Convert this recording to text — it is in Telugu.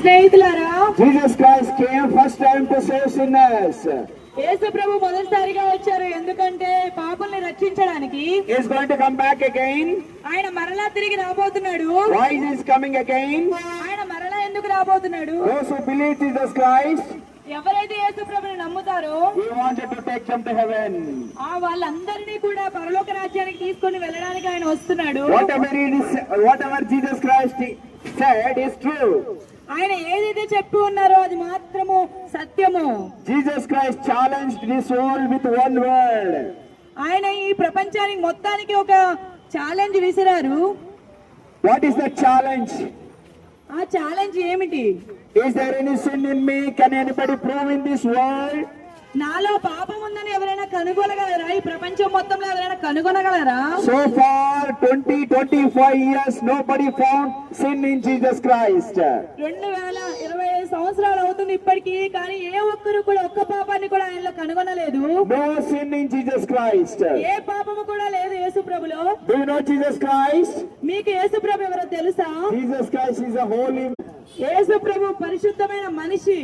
స్నేహితులారా, Jesus Christ came first time to save sinners. యేసు ప్రభు మొదటిసారిగా వచ్చారు, ఎందుకంటే పాపుల్ని రక్షించడానికి. He is going to come back again. ఆయన మరలా తిరిగి రాబోతున్నాడు. Why is he coming again? ఆయన మరలా ఎందుకు రాబోతున్నాడు? Those who believe Jesus Christ, ఎవరైతే యేసు ప్రభుని నమ్ముతారో he wanted to take them to heaven. వాళ్ళందరినీ కూడా పరలోక రాజ్యానికి తీసుకొని వెళ్ళడానికి ఆయన వస్తున్నాడు. Whatever Jesus Christ said is true. ఆయన ఏదైతే చెప్పి ఉన్నారో అది మాత్రము సత్యము. Jesus Christ challenged this world with one word. ఆయన ఈ ప్రపంచానికి మొత్తానికి ఒక ఛాలెంజ్ విసిరారు. What is the challenge? ఆ ఛాలెంజ్ ఏమిటి? Is there any sin in me? Can anybody prove in this world? నాలో పాపం ఉందని ఎవరైనా కనుగొనగలరా? ఈ ప్రపంచం మొత్తంలో ఎవరైనా కనుగొనగలరా? So far 20-25 years nobody found sin in Jesus Christ. 2025 సంవత్సరాలు అవుతుంది ఇప్పటికీ, కానీ ఏ ఒక్కరు కూడా ఒక్క పాపాన్ని కూడా ఆయనలో కనుగొనలేదు. No sin in Jesus Christ. ఏ పాపము కూడా లేదు యేసు ప్రభులో. Do you know Jesus Christ? మీకు యేసు ప్రభు ఎవరో తెలుసా? Jesus Christ is a holy. యేసు ప్రభు పరిశుద్ధమైన మనిషి.